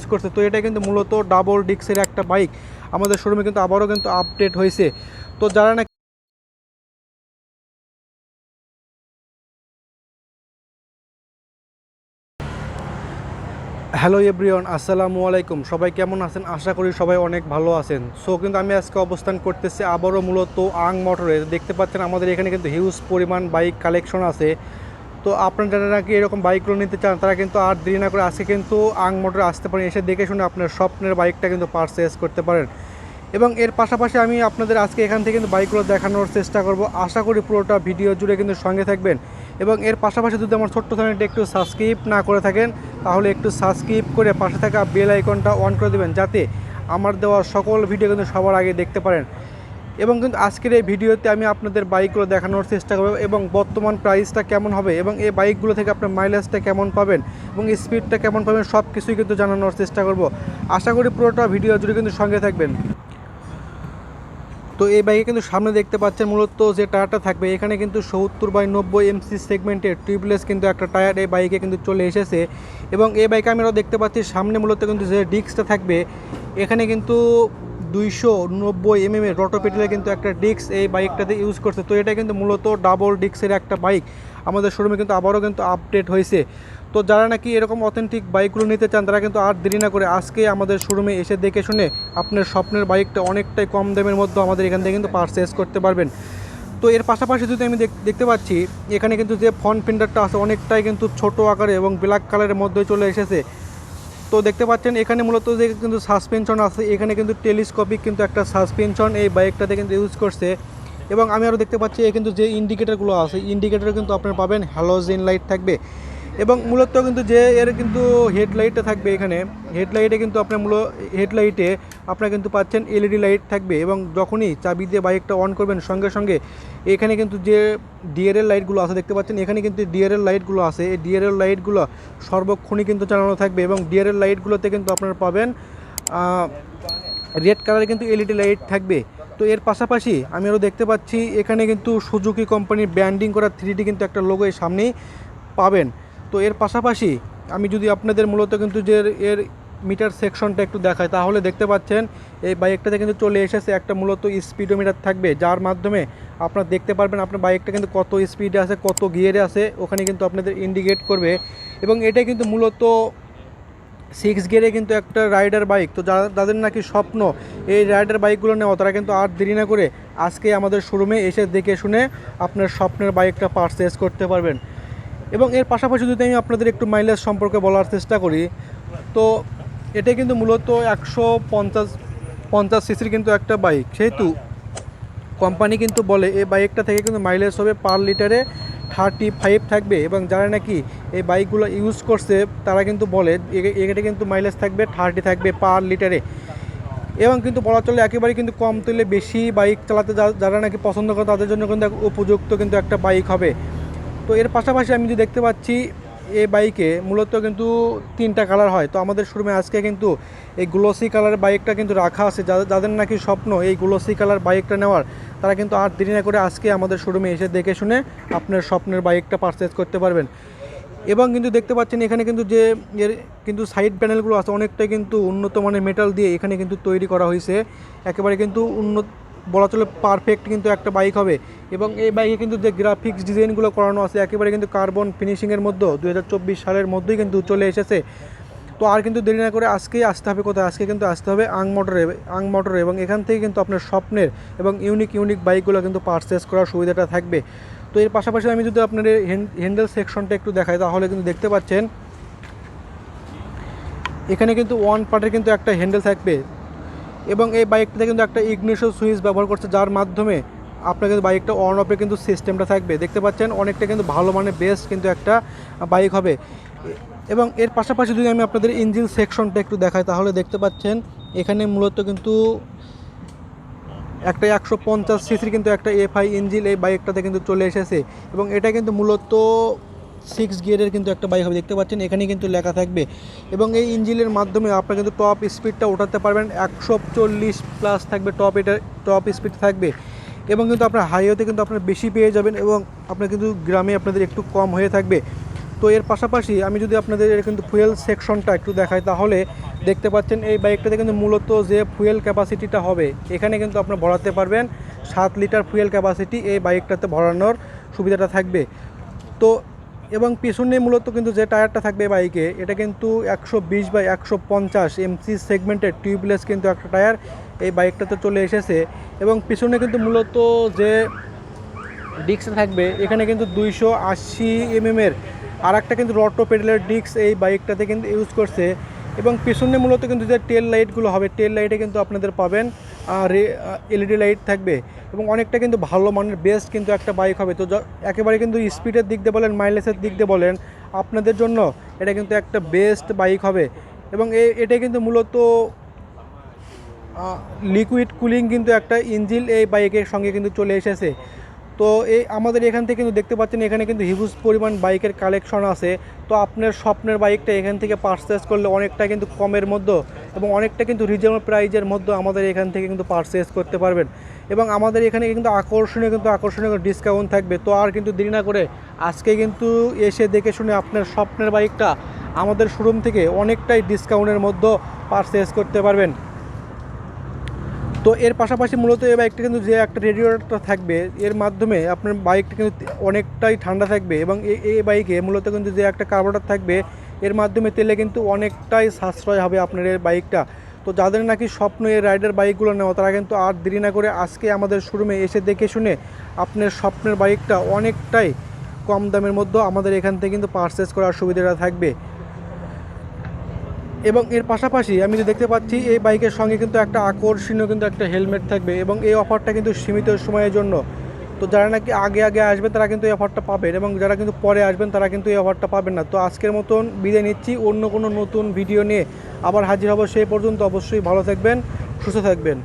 Use করছে। তো এটা কিন্তু মূলত ডাবল ডিস্কের একটা বাইক আমাদের শোরুমে কিন্তু আবারও কিন্তু আপডেট হয়েছে। তো যারা নাকি হ্যালো এভরিওয়ান, আসসালামু আলাইকুম। সবাই কেমন আছেন? আশা করি সবাই অনেক ভালো আছেন। সো কিন্তু আমি আজকে অবস্থান করতেছি আবারও মূলত আং মোটরে। দেখতে পাচ্ছেন আমাদের এখানে কিন্তু হিউজ পরিমাণ বাইক কালেকশন আছে। তো আপনারা যারা নাকি এরকম বাইকগুলো নিতে চান তারা কিন্তু আর দেরি না করে আজকে কিন্তু আং মোটরে আসতে পারেন, এসে দেখে শুনে আপনার স্বপ্নের বাইকটা কিন্তু পারচেজ করতে পারেন। এবং এর পাশাপাশি আমি আপনাদের আজকে এখান থেকে কিন্তু বাইকগুলো দেখানোর চেষ্টা করব। আশা করি পুরোটা ভিডিও জুড়ে কিন্তু সঙ্গে থাকবেন। এবং এর পাশাপাশি যদি আমার ছোট্ট চ্যানেলটি একটু সাবস্ক্রাইব না করে থাকেন তাহলে একটু সাবস্ক্রাইব করে পাশে থাকা বেল আইকনটা অন করে দেবেন, যাতে আমার দেওয়া সকল ভিডিও কিন্তু সবার আগে দেখতে পারেন। এবং কিন্তু আজকের এই ভিডিওতে আমি আপনাদের বাইকগুলো দেখানোর চেষ্টা করব এবং বর্তমান প্রাইসটা কেমন হবে এবং এই বাইকগুলো থেকে আপনার মাইলেজটা কেমন পাবেন এবং স্পিডটা কেমন পাবেন সব কিছুই কিন্তু জানানোর চেষ্টা করব। আশা করি পুরোটা ভিডিও জুড়ে কিন্তু সঙ্গে থাকবেন। তো এই বাইকে কিন্তু সামনে দেখতে পাচ্ছেন মূলত যে টায়ারটা থাকবে এখানে কিন্তু 70/90 এমসি সেগমেন্টের টিউবলেস কিন্তু একটা টায়ার এই বাইকে কিন্তু চলে এসেছে। এবং এই বাইকে আমরা দেখতে পাচ্ছি সামনে মূলত কিন্তু যে ডিস্কটা থাকবে এখানে কিন্তু 290 এর রোটোপেডালে কিন্তু একটা ডিস্ক এই বাইকটাতে ইউজ করছে। তো এটা কিন্তু মূলত ডাবল ডিস্কের একটা বাইক আমাদের শোরুমে কিন্তু আবারও কিন্তু আপডেট হয়েছে। তো যারা নাকি এরকম অথেন্টিক বাইকগুলো নিতে চান তারা কিন্তু আর দেরি না করে আজকে আমাদের শোরুমে এসে দেখে শুনে আপনার স্বপ্নের বাইকটা অনেকটাই কম দামের মধ্যে আমাদের এখান থেকে কিন্তু পারচেজ করতে পারবেন। তো এর পাশাপাশি যদি আমি দেখতে পাচ্ছি এখানে কিন্তু যে ফ্রন্ট ফেন্ডারটা আছে অনেকটাই কিন্তু ছোট আকারে এবং ব্ল্যাক কালারের মধ্যে চলে এসেছে। তো দেখতে পাচ্ছেন এখানে মূলত যে কিন্তু সাসপেনশন আছে এখানে কিন্তু টেলিস্কোপিক কিন্তু একটা সাসপেনশন এই বাইকটাতে কিন্তু ইউজ করছে। এবং আমি আরও দেখতে পাচ্ছি কিন্তু যে ইন্ডিকেটারগুলো আছে ইন্ডিকেটার কিন্তু আপনারা পাবেন হ্যালোজেন লাইট থাকবে। এবং মূলত কিন্তু যে এর কিন্তু হেডলাইটটা থাকবে এখানে হেডলাইটে কিন্তু আপনার হেডলাইটে আপনারা কিন্তু পাচ্ছেন এলইডি লাইট থাকবে। এবং যখনই চাবি দিয়ে বাইকটা অন করবেন সঙ্গে সঙ্গে এখানে কিন্তু যে ডিআরএল লাইটগুলো আছে দেখতে পাচ্ছেন এখানে কিন্তু ডিআরএল লাইটগুলো আছে, এই ডিআরএল লাইটগুলো সর্বক্ষণই কিন্তু চালানো থাকবে। এবং ডিআরএল লাইটগুলোতে কিন্তু আপনারা পাবেন রেড কালারে কিন্তু এলইডি লাইট থাকবে। তো এর পাশাপাশি আমি আরও দেখতে পাচ্ছি এখানে কিন্তু সুজুকি কোম্পানির ব্র্যান্ডিং করা 3D কিন্তু একটা লোগো এর সামনেই পাবেন। তো এর পাশাপাশি আমি যদি আপনাদের মূলত কিন্তু যে এর মিটার সেকশনটা একটু দেখায় তাহলে দেখতে পাচ্ছেন এই বাইকটাতে কিন্তু চলে এসেছে একটা মূলত স্পিডোমিটার থাকবে, যার মাধ্যমে আপনারা দেখতে পারবেন আপনার বাইকটা কিন্তু কত স্পিডে আছে কত গিয়ারে আছে ওখানে কিন্তু আপনাদের ইন্ডিকেট করবে। এবং এটা কিন্তু মূলত 6 গিয়ারে কিন্তু একটা রাইডার বাইক। তো যাদের নাকি স্বপ্ন এই রাইডার বাইকগুলো নেওয়া তারা কিন্তু আর দেরি না করে আজকে আমাদের শোরুমে এসে দেখে শুনে আপনার স্বপ্নের বাইকটা পারচেজ করতে পারবেন। এবং এর পাশাপাশি যদি আমি আপনাদের একটু মাইলেজ সম্পর্কে বলার চেষ্টা করি তো এটা কিন্তু মূলত 150 সিসির কিন্তু একটা বাইক, সেহেতু কোম্পানি কিন্তু বলে এই বাইকটা থেকে কিন্তু মাইলেজ হবে পার লিটারে 35 থাকবে। এবং যারা নাকি এই বাইকগুলো ইউজ করছে তারা কিন্তু বলে এটা কিন্তু মাইলেজ থাকবে 30 থাকবে পার লিটারে। এবং কিন্তু বলা চলে একেবারে কিন্তু কম তুলে বেশি বাইক চালাতে যারা নাকি পছন্দ করে তাদের জন্য কিন্তু উপযুক্ত কিন্তু একটা বাইক হবে। তো এর পাশাপাশি আমি যে দেখতে পাচ্ছি এই বাইকে মূলত কিন্তু 3টা কালার হয়। তো আমাদের শোরুমে আজকে কিন্তু এই গ্লোসি কালারের বাইকটা কিন্তু রাখা আছে, যাদের নাকি স্বপ্ন এই গ্লোসি কালার বাইকটা নেওয়ার তারা কিন্তু আর দেরি না করে আজকে আমাদের শোরুমে এসে দেখে শুনে আপনার স্বপ্নের বাইকটা পারচেজ করতে পারবেন। এবং কিন্তু দেখতে পাচ্ছেন এখানে কিন্তু যে এর কিন্তু সাইড প্যানেলগুলো আছে অনেকটাই কিন্তু উন্নত মানের মেটাল দিয়ে এখানে কিন্তু তৈরি করা হয়েছে, একেবারে কিন্তু বলা চলে পারফেক্ট কিন্তু একটা বাইক হবে। এবং এই বাইকে কিন্তু যে গ্রাফিক্স ডিজাইনগুলো করানো আছে একেবারে কিন্তু কার্বন ফিনিশিংয়ের মধ্যে 2024 সালের মধ্যেই কিন্তু চলে এসেছে। তো আর কিন্তু দেরি না করে আজকেই আসতে হবে কোথায়, আজকে কিন্তু আসতে হবে আং মোটরে এবং এখান থেকে কিন্তু আপনার স্বপ্নের এবং ইউনিক বাইকগুলো কিন্তু পারচেস করার সুবিধাটা থাকবে। তো এর পাশাপাশি আমি যদি আপনার হ্যান্ডেল সেকশনটা একটু দেখাই তাহলে কিন্তু দেখতে পাচ্ছেন এখানে কিন্তু ওয়ান পার্টের কিন্তু একটা হ্যান্ডেল থাকবে। এবং এই বাইকটাতে কিন্তু একটা ইগনিশন সুইচ ব্যবহার করছে, যার মাধ্যমে আপনার কিন্তু বাইকটা অন অফের কিন্তু সিস্টেমটা থাকবে। দেখতে পাচ্ছেন অনেকটা কিন্তু ভালো মানে বেস্ট কিন্তু একটা বাইক হবে। এবং এর পাশাপাশি যদি আমি আপনাদের ইঞ্জিন সেকশনটা একটু দেখাই তাহলে দেখতে পাচ্ছেন এখানে মূলত কিন্তু একটা 150 সিসির কিন্তু একটা এফআই ইঞ্জিন এই বাইকটাতে কিন্তু চলে এসেছে। এবং এটা কিন্তু মূলত 6 গিয়ারের কিন্তু একটা বাইক হবে, দেখতে পাচ্ছেন এখানে কিন্তু লেখা থাকবে। এবং এই ইঞ্জিনের মাধ্যমে আপনারা কিন্তু টপ স্পিডটা ওঠাতে পারবেন, 140+ থাকবে টপ স্পিড থাকবে। এবং কিন্তু আপনার হাইওয়েতে কিন্তু আপনার বেশি পেয়ে যাবেন এবং আপনার কিন্তু গ্রামে আপনাদের একটু কম হয়ে থাকবে। তো এর পাশাপাশি আমি যদি আপনাদের এর কিন্তু ফুয়েল সেকশনটা একটু দেখাই, তাহলে দেখতে পাচ্ছেন এই বাইকটাতে কিন্তু মূলত যে ফুয়েল ক্যাপাসিটিটা হবে এখানে কিন্তু আপনারা ভরাতে পারবেন 7 লিটার ফুয়েল ক্যাপাসিটি এই বাইকটাতে ভরানোর সুবিধাটা থাকবে। তো এবং পিছনে মূলত কিন্তু যে টায়ারটা থাকবে বাইকে, এটা কিন্তু 120/150 এমসি সেগমেন্টের টিউবলেস কিন্তু একটা টায়ার এই বাইকটাতে চলে এসেছে। এবং পিছনে কিন্তু মূলত যে ডিস্ক থাকবে এখানে কিন্তু 280 এর আর একটা কিন্তু রটো পেডালের ডিস্ক এই বাইকটাতে কিন্তু ইউজ করছে। এবং পিছনে মূলত কিন্তু যে টেল লাইটগুলো হবে, টেল লাইটে কিন্তু আপনাদের পাবেন এলইডি লাইট থাকবে এবং অনেকটা কিন্তু ভালো মানের বেস্ট কিন্তু একটা বাইক হবে। তো একেবারে কিন্তু স্পিডের দিক দিয়ে বলেন, মাইলেজের দিক দিয়ে বলেন, আপনাদের জন্য এটা কিন্তু একটা বেস্ট বাইক হবে। এবং এটা কিন্তু মূলত লিকুইড কুলিং কিন্তু একটা ইঞ্জিন এই বাইকের সঙ্গে কিন্তু চলে এসেছে। তো এই আমাদের এখান থেকে কিন্তু দেখতে পাচ্ছেন এখানে কিন্তু হিউজ পরিমাণ বাইকের কালেকশন আছে। তো আপনার স্বপ্নের বাইকটা এখান থেকে পারচেস করলে অনেকটা কিন্তু কমের মধ্যে এবং অনেকটা কিন্তু রিজনেবল প্রাইজের মধ্যে আমাদের এখান থেকে কিন্তু পারচেস করতে পারবেন। এবং আমাদের এখানে কিন্তু আকর্ষণীয় ডিসকাউন্ট থাকবে। তো আর কিন্তু দেরি না করে আজকে কিন্তু এসে দেখে শুনে আপনার স্বপ্নের বাইকটা আমাদের শোরুম থেকে অনেকটাই ডিসকাউন্টের মধ্যে পারচেস করতে পারবেন। তো এর পাশাপাশি মূলত এই বাইকটা কিন্তু যে একটা রেডিয়েটরটা থাকবে এর মাধ্যমে আপনার বাইকটা কিন্তু অনেকটাই ঠান্ডা থাকবে। এবং এই বাইকে মূলত কিন্তু যে একটা কার্বোরেটর থাকবে এর মাধ্যমে তেলে কিন্তু অনেকটাই সাশ্রয় হবে আপনার এই বাইকটা। তো যাদের নাকি স্বপ্ন এই রাইডার বাইকগুলো নেওয়া, তারা কিন্তু আর দেরি না করে আজকে আমাদের শোরুমে এসে দেখে শুনে আপনার স্বপ্নের বাইকটা অনেকটাই কম দামের মধ্যে আমাদের এখান থেকে কিন্তু পারচেস করার সুবিধাটা থাকবে। এবং এর পাশাপাশি আমি যে দেখতে পাচ্ছি এই বাইকের সঙ্গে কিন্তু একটা আকর্ষণীয় কিন্তু একটা হেলমেট থাকবে এবং এই অফারটা কিন্তু সীমিত সময়ের জন্য। তো যারা নাকি আগে আসবে তারা কিন্তু এই অফারটা পাবেন এবং যারা কিন্তু পরে আসবেন তারা কিন্তু এই অফারটা পাবেন না। তো আজকের মতন বিদায় নিচ্ছি, অন্য কোনো নতুন ভিডিও নিয়ে আবার হাজির হব। সেই পর্যন্ত অবশ্যই ভালো থাকবেন, সুস্থ থাকবেন।